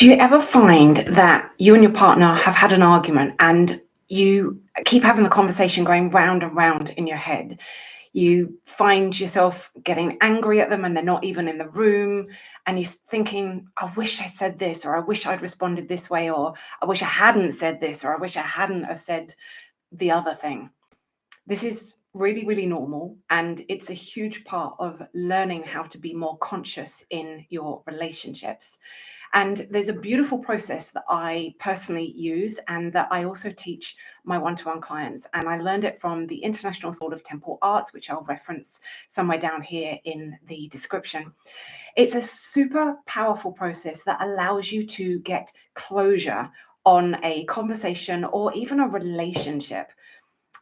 Do you ever find that you and your partner have had an argument and you keep having the conversation going round and round in your head? You find yourself getting angry at them and they're not even in the room, and you're thinking, I wish I said this, or I wish I'd responded this way, or I wish I hadn't said this, or I wish I hadn't have said the other thing. This is really, really normal, and it's a huge part of learning how to be more conscious in your relationships. And there's a beautiful process that I personally use and that I also teach my one-to-one clients. And I learned it from the International School of Temple Arts, which I'll reference somewhere down here in the description. It's a super powerful process that allows you to get closure on a conversation or even a relationship.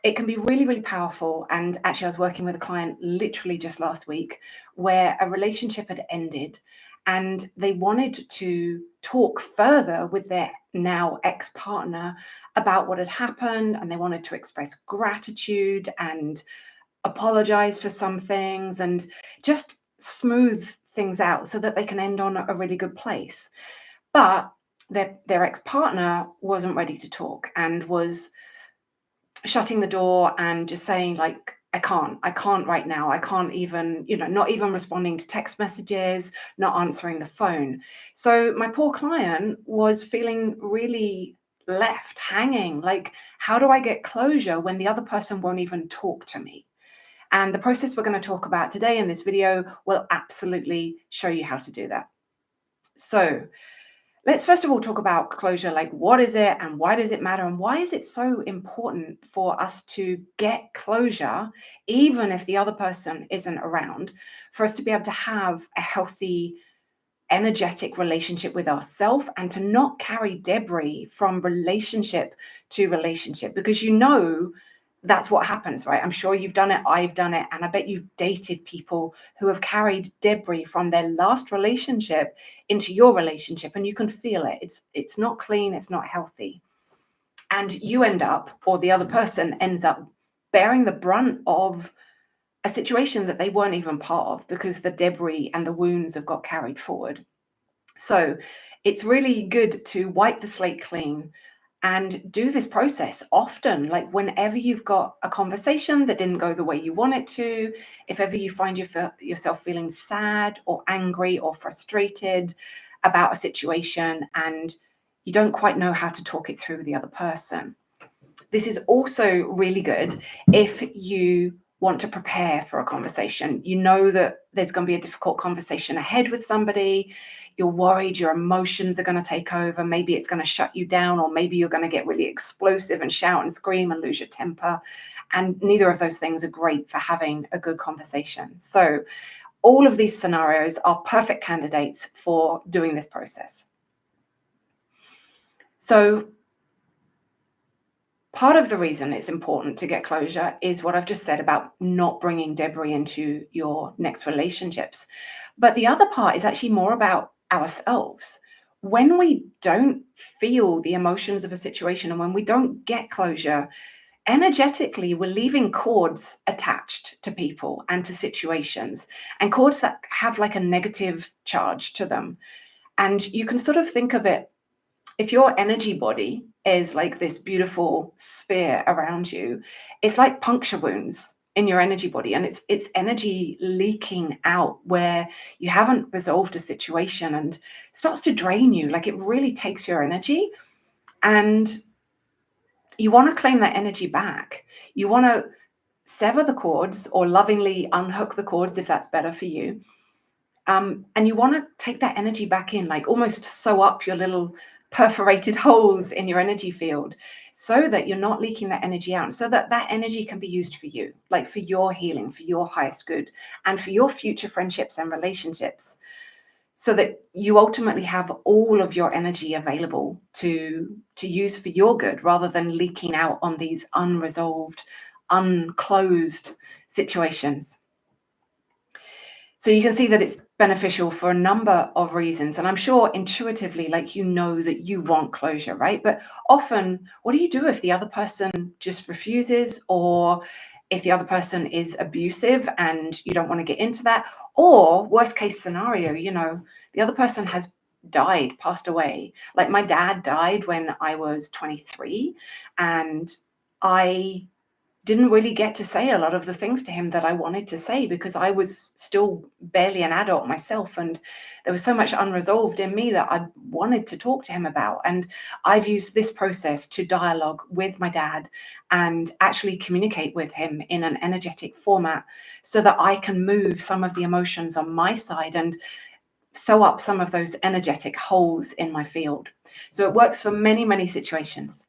It can be really, really powerful. And actually, I was working with a client literally just last week where a relationship had ended and they wanted to talk further with their now ex-partner about what had happened, and they wanted to express gratitude and apologize for some things and just smooth things out so that they can end on a really good place. But their ex-partner wasn't ready to talk and was shutting the door and just saying, like, I can't right now. I can't even, not even responding to text messages, not answering the phone. So my poor client was feeling really left hanging. Like, how do I get closure when the other person won't even talk to me? And the process we're going to talk about today in this video will absolutely show you how to do that. So let's first of all talk about closure. Like, what is it and why does it matter? And why is it so important for us to get closure, even if the other person isn't around, for us to be able to have a healthy, energetic relationship with ourselves and to not carry debris from relationship to relationship? Because that's what happens, right? I'm sure you've done it, I've done it, and I bet you've dated people who have carried debris from their last relationship into your relationship, and you can feel it. It's not clean, it's not healthy. And you end up, or the other person ends up, bearing the brunt of a situation that they weren't even part of because the debris and the wounds have got carried forward. So it's really good to wipe the slate clean and do this process often. Like, whenever you've got a conversation that didn't go the way you want it to, if ever you find yourself feeling sad or angry or frustrated about a situation and you don't quite know how to talk it through with the other person. This is also really good if you want to prepare for a conversation. You know that there's going to be a difficult conversation ahead with somebody. You're worried your emotions are going to take over. Maybe it's going to shut you down, or maybe you're going to get really explosive and shout and scream and lose your temper. And neither of those things are great for having a good conversation. So all of these scenarios are perfect candidates for doing this process. So part of the reason it's important to get closure is what I've just said about not bringing debris into your next relationships. But the other part is actually more about ourselves. When we don't feel the emotions of a situation and when we don't get closure, energetically, we're leaving cords attached to people and to situations, and cords that have like a negative charge to them. And you can sort of think of it, if your energy body is like this beautiful sphere around you, it's like puncture wounds in your energy body, and it's energy leaking out where you haven't resolved a situation and starts to drain you. Like, it really takes your energy, and you want to claim that energy back. You want to sever the cords or lovingly unhook the cords if that's better for you. And you want to take that energy back in, like almost sew up your little perforated holes in your energy field so that you're not leaking that energy out, so that that energy can be used for you, like for your healing, for your highest good, and for your future friendships and relationships, so that you ultimately have all of your energy available to use for your good, rather than leaking out on these unresolved, unclosed situations. So you can see that it's beneficial for a number of reasons. And I'm sure intuitively, like, that you want closure, right? But often, what do you do if the other person just refuses, or if the other person is abusive and you don't want to get into that? Or worst case scenario, the other person has passed away. Like my dad died when I was 23, and I didn't really get to say a lot of the things to him that I wanted to say because I was still barely an adult myself, and there was so much unresolved in me that I wanted to talk to him about. And I've used this process to dialogue with my dad and actually communicate with him in an energetic format so that I can move some of the emotions on my side and sew up some of those energetic holes in my field. So it works for many, many situations.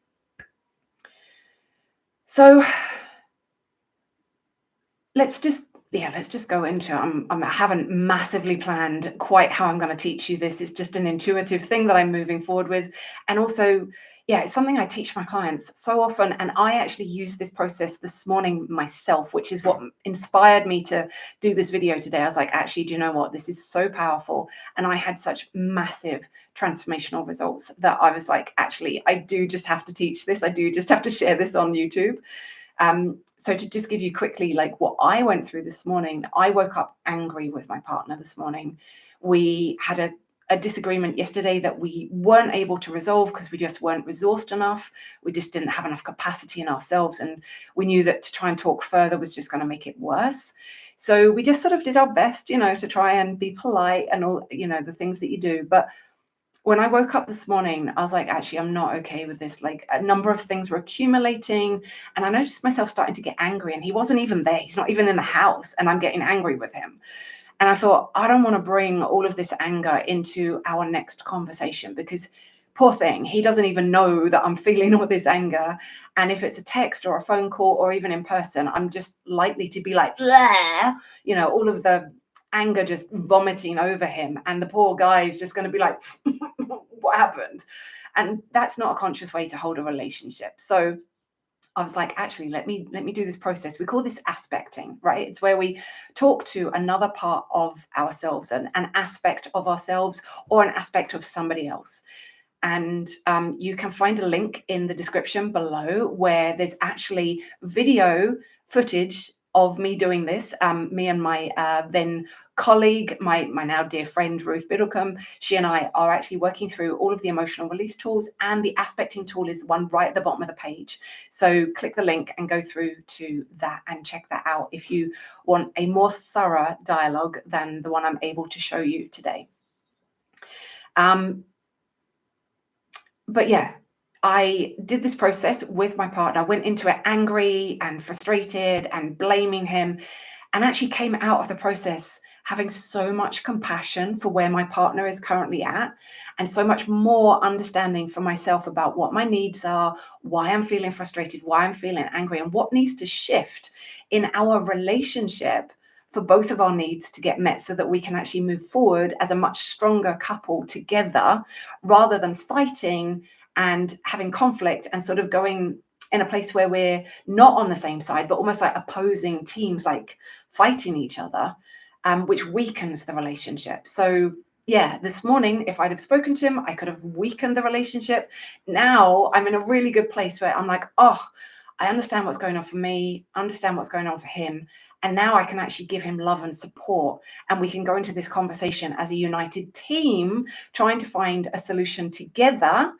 So let's just go into it. I haven't massively planned quite how I'm going to teach you this. It's just an intuitive thing that I'm moving forward with. And also, it's something I teach my clients so often. And I actually used this process this morning myself, which is what inspired me to do this video today. I was like, actually, do you know what? This is so powerful. And I had such massive transformational results that I was like, actually, I do just have to teach this. I do just have to share this on YouTube. So to just give you quickly, like what I went through this morning, I woke up angry with my partner this morning. We had a disagreement yesterday that we weren't able to resolve because we just weren't resourced enough. We just didn't have enough capacity in ourselves. And we knew that to try and talk further was just going to make it worse. So we just sort of did our best, to try and be polite and all, the things that you do. But when I woke up this morning, I was like, actually, I'm not okay with this. Like a number of things were accumulating, and I noticed myself starting to get angry, and he wasn't even there. He's not even in the house, and I'm getting angry with him. And I thought, I don't want to bring all of this anger into our next conversation because poor thing, he doesn't even know that I'm feeling all this anger. And if it's a text or a phone call or even in person, I'm just likely to be like, all of the anger just vomiting over him, and the poor guy is just going to be like, what happened? And that's not a conscious way to hold a relationship. So I was like, actually, let me do this process. We call this aspecting, right? It's where we talk to another part of ourselves, an aspect of ourselves or an aspect of somebody else. And you can find a link in the description below where there's actually video footage of me doing this. Me and my then colleague, my now dear friend, Ruth Biddlecombe, she and I are actually working through all of the emotional release tools, and the aspecting tool is the one right at the bottom of the page. So click the link and go through to that and check that out if you want a more thorough dialogue than the one I'm able to show you today. But yeah, I did this process with my partner. I went into it angry and frustrated and blaming him, and actually came out of the process having so much compassion for where my partner is currently at, and so much more understanding for myself about what my needs are, why I'm feeling frustrated, why I'm feeling angry, and what needs to shift in our relationship for both of our needs to get met so that we can actually move forward as a much stronger couple together, rather than fighting and having conflict and sort of going in a place where we're not on the same side, but almost like opposing teams, like fighting each other, which weakens the relationship. So yeah, this morning, if I'd have spoken to him, I could have weakened the relationship. Now I'm in a really good place where I'm like, oh, I understand what's going on for me, understand what's going on for him. And now I can actually give him love and support. And we can go into this conversation as a united team, trying to find a solution together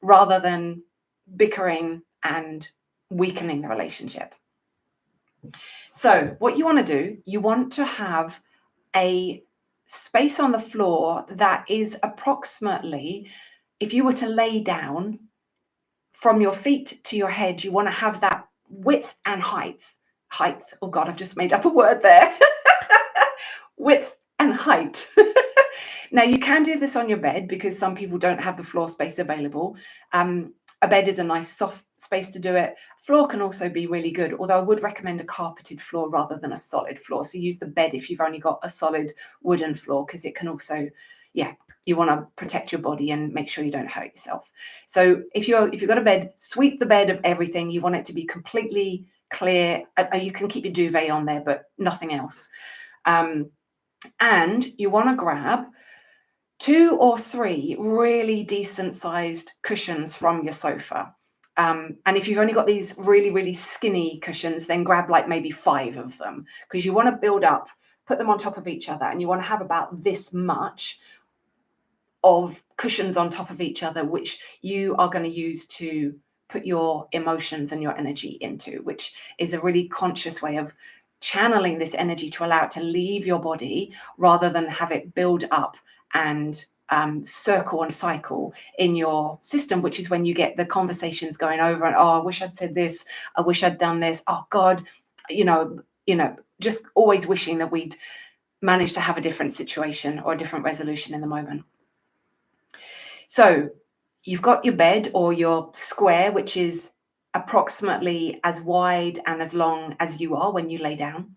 rather than bickering and weakening the relationship. So what you want to do, you want to have a space on the floor that is approximately, if you were to lay down from your feet to your head, you want to have that width and height. Oh God, I've just made up a word there. Width and height. Now you can do this on your bed because some people don't have the floor space available. A bed is a nice soft space to do it. Floor can also be really good, although I would recommend a carpeted floor rather than a solid floor. So use the bed if you've only got a solid wooden floor, because it can also, you want to protect your body and make sure you don't hurt yourself. So if you've got a bed, sweep the bed of everything. You want it to be completely clear. You can keep your duvet on there, but nothing else. And you want to grab 2 or 3 really decent sized cushions from your sofa. And if you've only got these really, really skinny cushions, then grab like maybe 5 of them, because you want to build up, put them on top of each other, and you want to have about this much of cushions on top of each other, which you are going to use to put your emotions and your energy into, which is a really conscious way of channeling this energy to allow it to leave your body rather than have it build up and circle and cycle in your system, which is when you get the conversations going over and, oh, I wish I'd said this, I wish I'd done this, oh God, just always wishing that we'd managed to have a different situation or a different resolution in the moment. So you've got your bed or your square, which is approximately as wide and as long as you are when you lay down.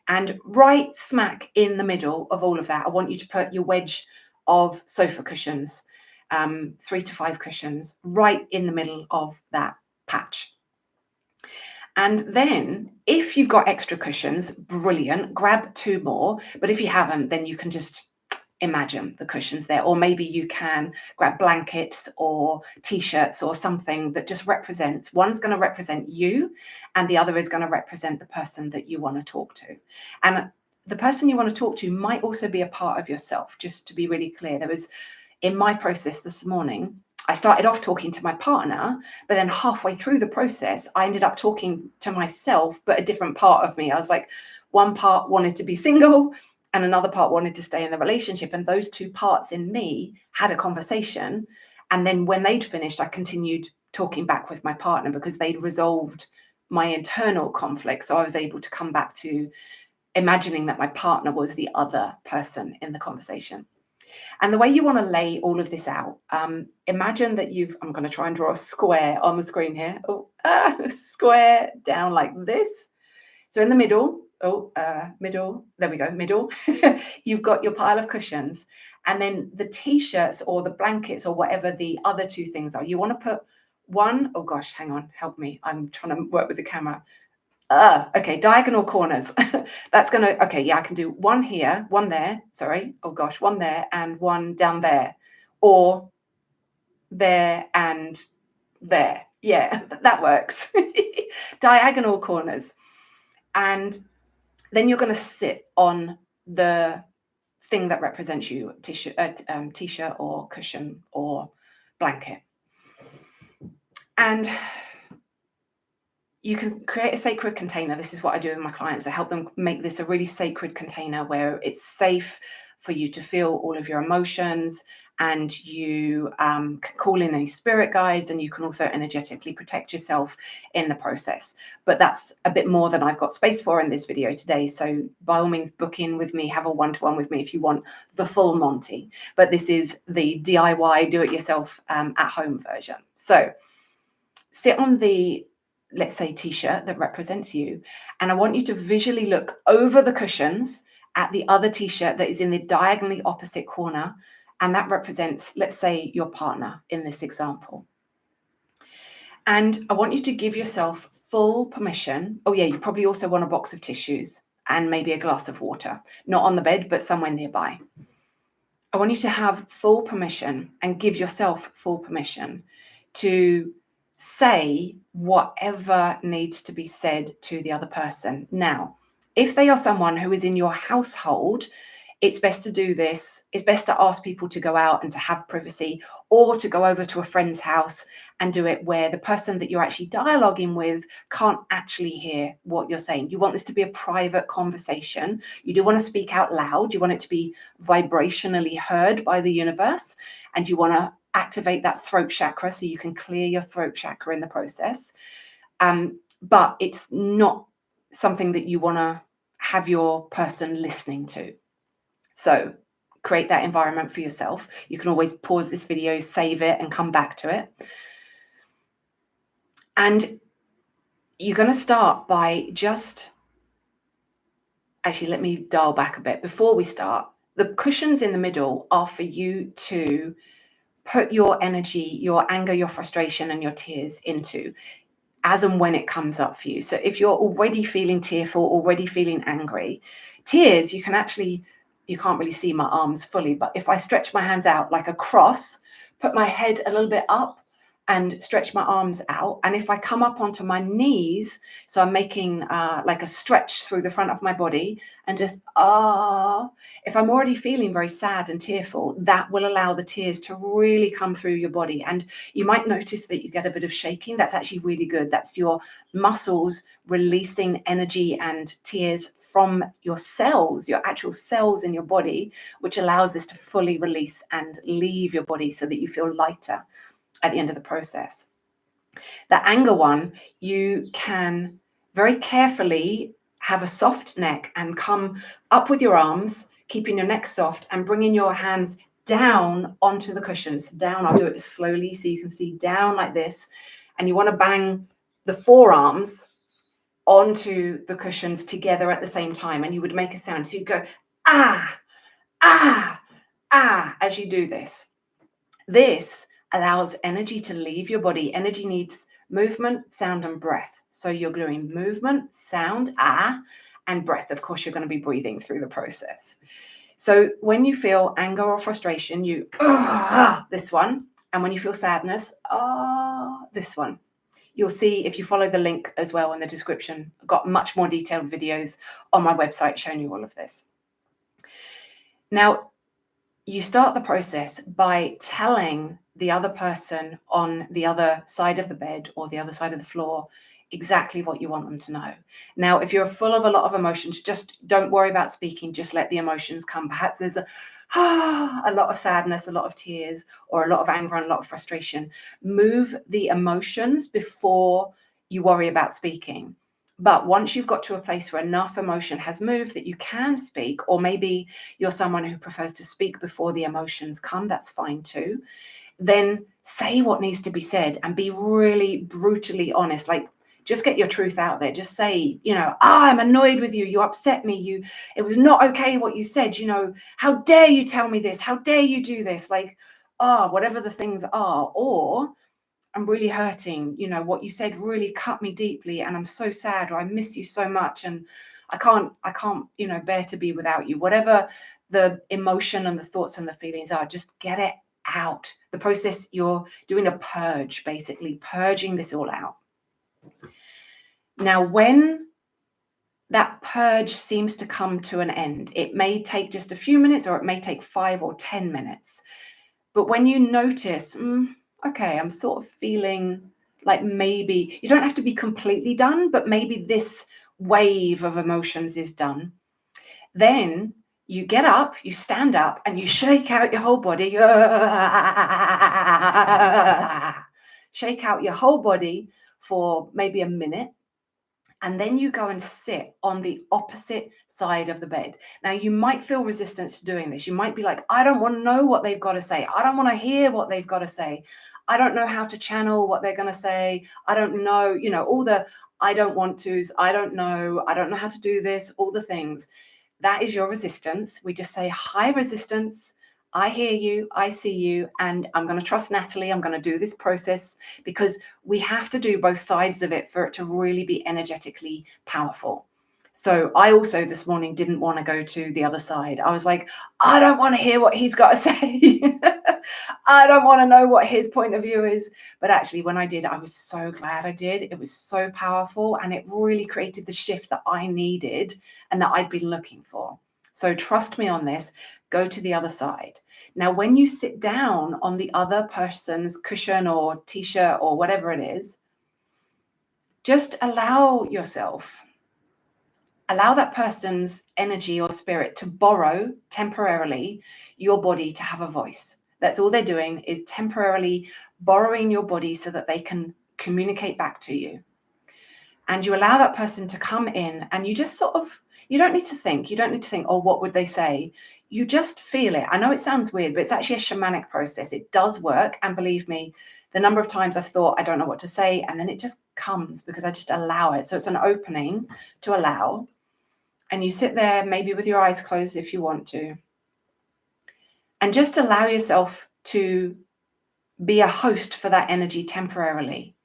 And right smack in the middle of all of that, I want you to put your wedge of sofa cushions, 3 to 5 cushions, right in the middle of that patch. And then if you've got extra cushions, brilliant, grab 2 more. But if you haven't, then you can just imagine the cushions there, or maybe you can grab blankets or t-shirts or something that just represents, one's going to represent you and the other is going to represent the person that you want to talk to. And the person you want to talk to might also be a part of yourself. Just to be really clear, there was, in my process this morning, I started off talking to my partner, but then halfway through the process I ended up talking to myself, but a different part of me. I was like, one part wanted to be single and another part wanted to stay in the relationship. And those 2 parts in me had a conversation. And then when they'd finished, I continued talking back with my partner because they'd resolved my internal conflict. So I was able to come back to imagining that my partner was the other person in the conversation. And the way you want to lay all of this out, imagine that I'm going to try and draw a square on the screen here. Square down like this. So in the middle, middle, there we go, middle, you've got your pile of cushions, and then the t-shirts or the blankets or whatever the other 2 things are. You want to put one, oh gosh, hang on, help me. I'm trying to work with the camera. Okay, diagonal corners. That's going to, okay, yeah, I can do one here, one there, sorry, oh gosh, one there and one down there, or there and there. Yeah, that works. Diagonal corners. And then you're going to sit on the thing that represents you, t-shirt or cushion or blanket. And you can create a sacred container. This is what I do with my clients. I help them make this a really sacred container where it's safe for you to feel all of your emotions, and you can call in any spirit guides, and you can also energetically protect yourself in the process. But that's a bit more than I've got space for in this video today. So by all means, book in with me, have a one-to-one with me if you want the full Monty. But this is the DIY, do-it-yourself at home version. So sit on the, let's say, t-shirt that represents you, and I want you to visually look over the cushions at the other t-shirt that is in the diagonally opposite corner, and that represents, let's say, your partner in this example. And I want you to give yourself full permission. Oh yeah, you probably also want a box of tissues and maybe a glass of water, not on the bed, but somewhere nearby. I want you to have full permission and give yourself full permission to say whatever needs to be said to the other person. Now, if they are someone who is in your household, it's best to do this. It's best to ask people to go out and to have privacy, or to go over to a friend's house and do it where the person that you're actually dialoguing with can't actually hear what you're saying. You want this to be a private conversation. You do want to speak out loud. You want it to be vibrationally heard by the universe, and you want to activate that throat chakra so you can clear your throat chakra in the process. But it's not something that you want to have your person listening to. So create that environment for yourself. You can always pause this video, save it, and come back to it. And you're going to start by just, actually, let me dial back a bit. Before we start, the cushions in the middle are for you to put your energy, your anger, your frustration, and your tears into as and when it comes up for you. So if you're already feeling tearful, already feeling angry, tears, you can actually, you can't really see my arms fully, but if I stretch my hands out like a cross, put my head a little bit up and stretch my arms out. And if I come up onto my knees, so I'm making like a stretch through the front of my body and just, if I'm already feeling very sad and tearful, that will allow the tears to really come through your body. And you might notice that you get a bit of shaking. That's actually really good. That's your muscles releasing energy and tears from your cells, your actual cells in your body, which allows this to fully release and leave your body so that you feel lighter at the end of the process. The anger one, you can very carefully have a soft neck and come up with your arms, keeping your neck soft and bringing your hands down onto the cushions. Down, I'll do it slowly so you can see, down like this. And you want to bang the forearms onto the cushions together at the same time. And you would make a sound. So you go, ah, ah, ah, as you do this. This allows energy to leave your body. Energy needs movement, sound, and breath. So you're doing movement, sound, and breath. Of course, you're going to be breathing through the process. So when you feel anger or frustration, you this one. And when you feel sadness, this one. You'll see, if you follow the link as well in the description, I've got much more detailed videos on my website showing you all of this. Now, you start the process by telling the other person on the other side of the bed or the other side of the floor exactly what you want them to know. Now, if you're full of a lot of emotions, just don't worry about speaking. Just let the emotions come. Perhaps there's a lot of sadness, a lot of tears, or a lot of anger and a lot of frustration. Move the emotions before you worry about speaking. But once you've got to a place where enough emotion has moved that you can speak, or maybe you're someone who prefers to speak before the emotions come, that's fine too. Then say what needs to be said and be really brutally honest. Like, just get your truth out there. Just say, I'm annoyed with you. You upset me. It was not okay what you said. How dare you tell me this? How dare you do this? Like, whatever the things are. Or, I'm really hurting. What you said really cut me deeply, and I'm so sad, or I miss you so much, and I can't, bear to be without you. Whatever the emotion and the thoughts and the feelings are, just get it out. The process, you're doing a purge, basically purging this all out. Now, when that purge seems to come to an end, it may take just a few minutes, or it may take 5 or 10 minutes. But when you notice, okay, I'm sort of feeling like maybe you don't have to be completely done, but maybe this wave of emotions is done. Then you get up, you stand up, and you shake out your whole body. Shake out your whole body for maybe a minute. And then you go and sit on the opposite side of the bed. Now, you might feel resistance to doing this. You might be like, I don't want to know what they've got to say. I don't want to hear what they've got to say. I don't know how to channel what they're going to say. I don't know, all the I don't want tos. I don't know how to do this, all the things. That is your resistance. We just say, hi, resistance. I hear you, I see you, and I'm going to trust Natalie. I'm going to do this process, because we have to do both sides of it for it to really be energetically powerful. So I also this morning didn't want to go to the other side. I was like, I don't want to hear what he's got to say. I don't want to know what his point of view is. But actually, when I did, I was so glad I did. It was so powerful, and it really created the shift that I needed and that I'd been looking for. So trust me on this. Go to the other side. Now, when you sit down on the other person's cushion or t-shirt or whatever it is, just allow that person's energy or spirit to borrow temporarily your body to have a voice. That's all they're doing, is temporarily borrowing your body so that they can communicate back to you. And you allow that person to come in, and you just you don't need to think. You don't need to think, oh, what would they say? You just feel it. I know it sounds weird, but it's actually a shamanic process. It does work. And believe me, the number of times I've thought, I don't know what to say, and then it just comes because I just allow it. So it's an opening to allow. And you sit there, maybe with your eyes closed if you want to, and just allow yourself to be a host for that energy temporarily.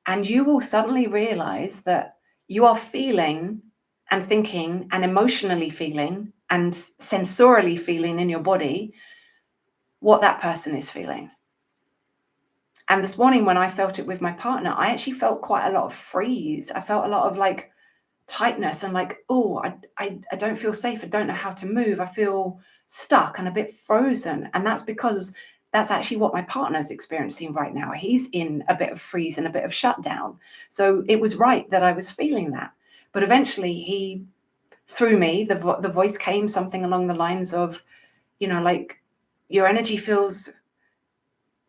And you will suddenly realize that you are feeling and thinking and emotionally feeling and sensorially feeling in your body what that person is feeling. And this morning when I felt it with my partner, I actually felt quite a lot of freeze. I felt a lot of like tightness and like, oh, I don't feel safe. I don't know how to move. I feel stuck and a bit frozen. And that's because that's actually what my partner's experiencing right now. He's in a bit of freeze and a bit of shutdown. So it was right that I was feeling that. But eventually he, through me, the voice came something along the lines of, like, your energy feels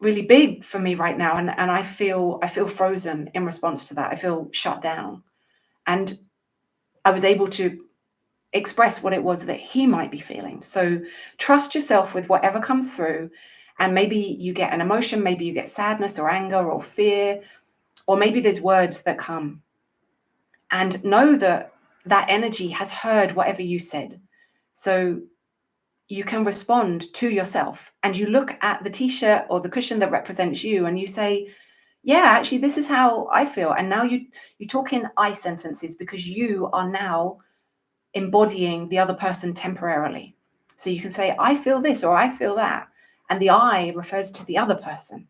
really big for me right now. And I feel frozen in response to that. I feel shut down. And I was able to express what it was that he might be feeling. So trust yourself with whatever comes through. And maybe you get an emotion, maybe you get sadness or anger or fear, or maybe there's words that come. And know that that energy has heard whatever you said. So you can respond to yourself, and you look at the t-shirt or the cushion that represents you and you say, yeah, actually, this is how I feel. And now you talk in I sentences because you are now embodying the other person temporarily. So you can say, I feel this or I feel that. And the I refers to the other person.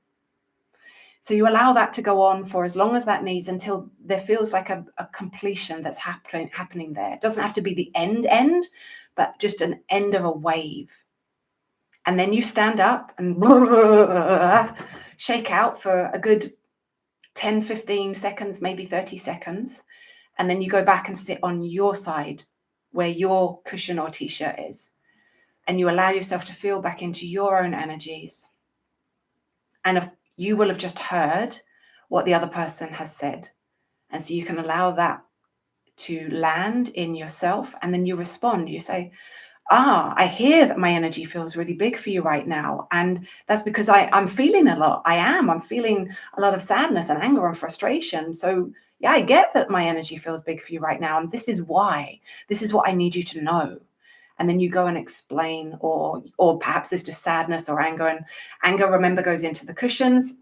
So you allow that to go on for as long as that needs until there feels like a completion that's happening there. It doesn't have to be the end, but just an end of a wave. And then you stand up and shake out for a good 10, 15 seconds, maybe 30 seconds. And then you go back and sit on your side where your cushion or t-shirt is. And you allow yourself to feel back into your own energies. And you will have just heard what the other person has said. And so you can allow that to land in yourself. And then you respond. You say, I hear that my energy feels really big for you right now. And that's because I'm feeling a lot. I'm feeling a lot of sadness and anger and frustration. So yeah, I get that my energy feels big for you right now. And this is why. This is what I need you to know. And then you go and explain, or perhaps there's just sadness or anger. And anger, remember, goes into the cushions,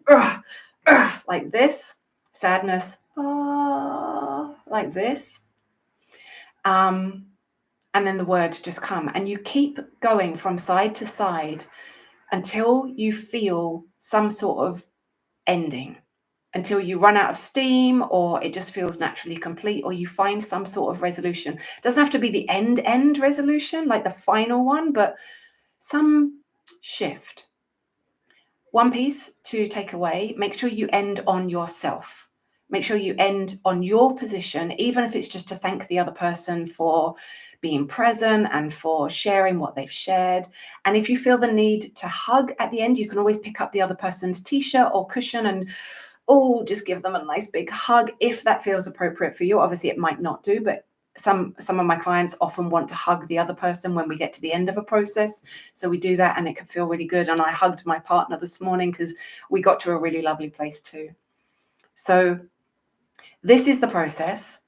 like this. Sadness, like this. And then the words just come, and you keep going from side to side until you feel some sort of ending, until you run out of steam, or it just feels naturally complete, or you find some sort of resolution. It doesn't have to be the end resolution, like the final one, but some shift. One piece to take away: make sure you end on yourself. Make sure you end on your position, even if it's just to thank the other person for being present and for sharing what they've shared. And if you feel the need to hug at the end, you can always pick up the other person's t-shirt or cushion and just give them a nice big hug if that feels appropriate for you. Obviously, it might not do, but some of my clients often want to hug the other person when we get to the end of a process. So we do that, and it can feel really good. And I hugged my partner this morning because we got to a really lovely place too. So this is the process.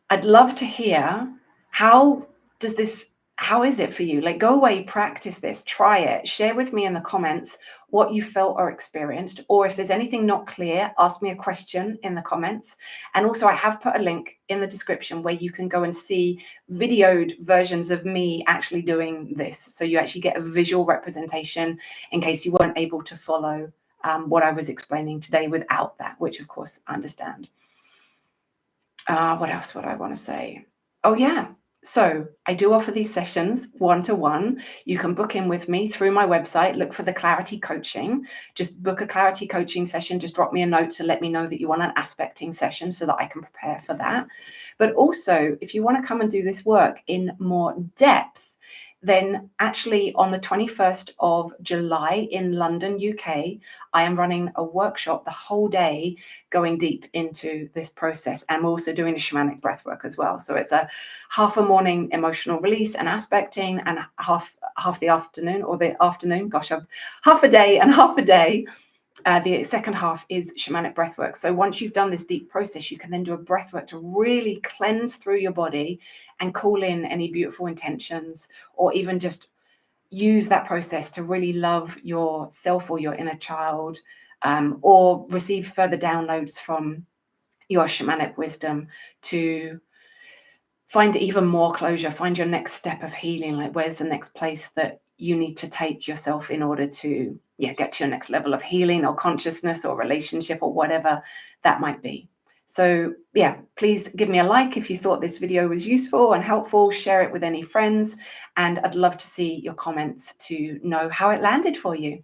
I'd love to hear, how is it for you? Like, go away, practice this, try it, share with me in the comments what you felt or experienced, or if there's anything not clear, ask me a question in the comments. And also, I have put a link in the description where you can go and see videoed versions of me actually doing this. So you actually get a visual representation in case you weren't able to follow what I was explaining today without that, which of course I understand. What else would I want to say? Oh, yeah. So I do offer these sessions one-to-one. You can book in with me through my website. Look for the Clarity Coaching. Just book a Clarity Coaching session. Just drop me a note to let me know that you want an aspecting session so that I can prepare for that. But also, if you want to come and do this work in more depth, then actually on the 21st of July in London, UK, I am running a workshop the whole day going deep into this process. And we're also doing the shamanic breathwork as well. So it's a half a morning emotional release and aspecting, and half the afternoon, half a day and half a day. The second half is shamanic breathwork. So once you've done this deep process, you can then do a breathwork to really cleanse through your body and call in any beautiful intentions, or even just use that process to really love yourself or your inner child, or receive further downloads from your shamanic wisdom to find even more closure, find your next step of healing. Like, where's the next place that you need to take yourself in order to get to your next level of healing or consciousness or relationship or whatever that might be. So please give me a like if you thought this video was useful and helpful. Share it with any friends, and I'd love to see your comments to know how it landed for you.